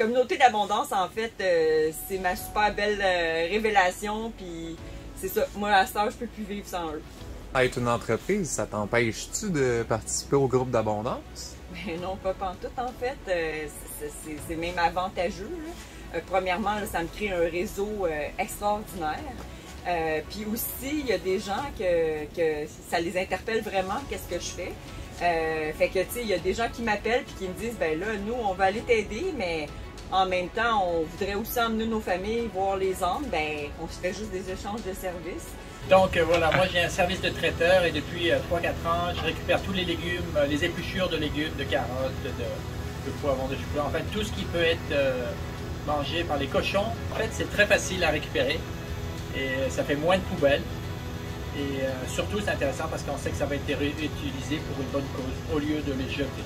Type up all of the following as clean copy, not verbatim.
Communauté d'abondance, en fait, c'est ma super belle révélation, puis c'est ça. Moi, à cette heure, je peux plus vivre sans eux. Être une entreprise, ça t'empêche-tu de participer au groupe d'abondance? Ben non, pas pantoute, en fait. C'est même avantageux, là. Premièrement, là, ça me crée un réseau extraordinaire. Puis aussi, il y a des gens que ça les interpelle vraiment, qu'est-ce que je fais. Fait que, tu sais, il y a des gens qui m'appellent puis qui me disent, ben là, nous, on va aller t'aider, mais en même temps, on voudrait aussi emmener nos familles, voir les hommes. Ben, on se fait juste des échanges de services. Donc voilà, moi j'ai un service de traiteur et depuis 3-4 ans, je récupère tous les légumes, les épluchures de légumes, de carottes, de poivrons, de choux, en fait tout ce qui peut être mangé par les cochons. En fait c'est très facile à récupérer et ça fait moins de poubelles. Et surtout c'est intéressant parce qu'on sait que ça va être réutilisé pour une bonne cause au lieu de les jeter.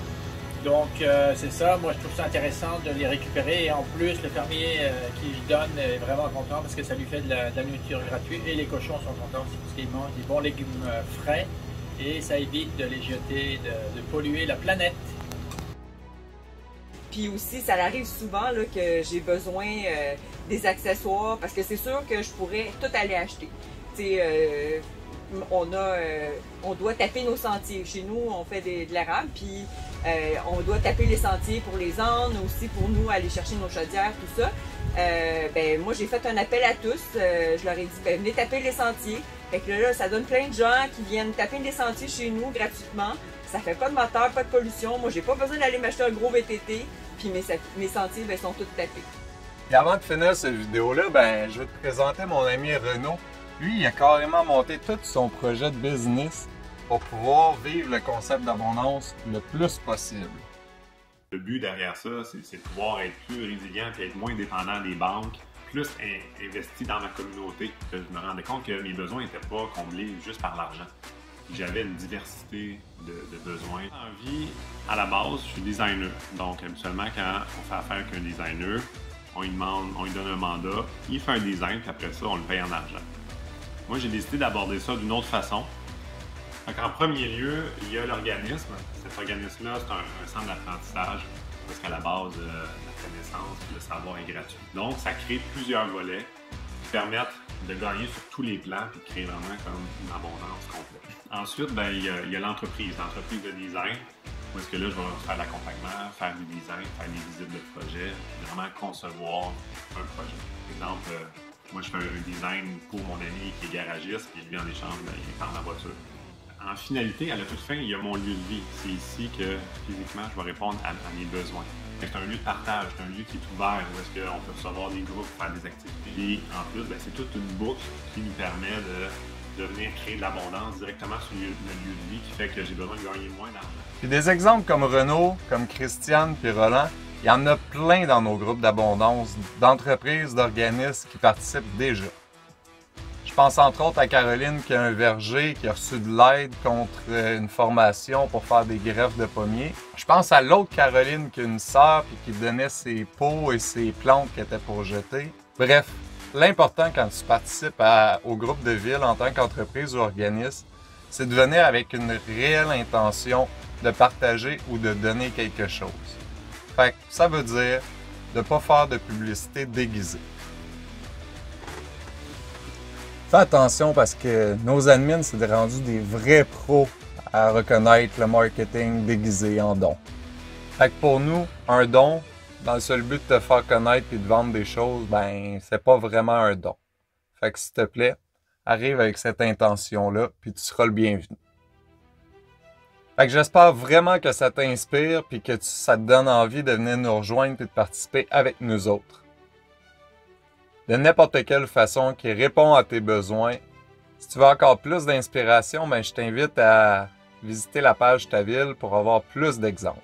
Donc c'est ça, moi je trouve ça intéressant de les récupérer et en plus le fermier qui je donne est vraiment content parce que ça lui fait de la nourriture gratuite et les cochons sont contents aussi parce qu'ils mangent des bons légumes frais et ça évite de les jeter, de polluer la planète. Puis aussi, ça arrive souvent là, que j'ai besoin des accessoires parce que c'est sûr que je pourrais tout aller acheter. Tu sais, on doit taper nos sentiers. Chez nous, on fait de l'érable, puis on doit taper les sentiers pour les ânes, aussi pour nous aller chercher nos chaudières, tout ça. Ben, moi, j'ai fait un appel à tous. Je leur ai dit, ben, venez taper les sentiers. Fait que là, ça donne plein de gens qui viennent taper des sentiers chez nous gratuitement. Ça fait pas de moteur, pas de pollution. Moi, j'ai pas besoin d'aller m'acheter un gros VTT. Puis mes sentiers, ben, sont tous tapés. Et avant de finir cette vidéo-là, ben, je vais te présenter mon ami Renaud. Lui, il a carrément monté tout son projet de business pour pouvoir vivre le concept d'abondance le plus possible. Le but derrière ça, c'est de pouvoir être plus résilient et être moins dépendant des banques, plus investi dans ma communauté. Je me rendais compte que mes besoins n'étaient pas comblés juste par l'argent. J'avais une diversité de besoins. En vie, à la base, je suis designer. Donc, habituellement, quand on fait affaire avec un designer, on lui donne un mandat, il fait un design, puis après ça, on le paye en argent. Moi, j'ai décidé d'aborder ça d'une autre façon. Donc, en premier lieu, il y a l'organisme. Cet organisme-là, c'est un centre d'apprentissage parce qu'à la base, la connaissance et le savoir est gratuit. Donc, ça crée plusieurs volets qui permettent de gagner sur tous les plans et de créer vraiment comme une abondance complète. Ensuite, ben, il y a l'entreprise de design. Où est-ce que là, je vais faire l'accompagnement, faire du design, faire des visites de projet, vraiment concevoir un projet. Par exemple, moi, je fais un design pour mon ami qui est garagiste et lui, en échange, ben, il prend ma voiture. En finalité, à la toute fin, il y a mon lieu de vie. C'est ici que, physiquement, je vais répondre à mes besoins. C'est un lieu de partage, c'est un lieu qui est ouvert où est-ce qu'on peut recevoir des groupes, faire des activités. Et en plus, ben, c'est toute une boucle qui nous permet de venir créer de l'abondance directement sur le lieu de vie qui fait que j'ai besoin de gagner moins d'argent. Puis des exemples comme Renaud, comme Christiane puis Roland, il y en a plein dans nos groupes d'abondance, d'entreprises, d'organismes qui participent déjà. Je pense entre autres à Caroline qui a un verger, qui a reçu de l'aide contre une formation pour faire des greffes de pommiers. Je pense à l'autre Caroline qui a une sœur puis qui donnait ses pots et ses plantes qui étaient pour jeter. Bref, l'important quand tu participes au groupe de ville en tant qu'entreprise ou organisme, c'est de venir avec une réelle intention de partager ou de donner quelque chose. Fait que ça veut dire de ne pas faire de publicité déguisée. Fais attention parce que nos admins, c'est rendu des vrais pros à reconnaître le marketing déguisé en don. Fait que pour nous, un don, dans le seul but de te faire connaître et de vendre des choses, ben, c'est pas vraiment un don. Fait que s'il te plaît, arrive avec cette intention-là, puis tu seras le bienvenu. Fait que j'espère vraiment que ça t'inspire puis que ça te donne envie de venir nous rejoindre et de participer avec nous autres. De n'importe quelle façon qui répond à tes besoins. Si tu veux encore plus d'inspiration, ben je t'invite à visiter la page Ta Ville pour avoir plus d'exemples.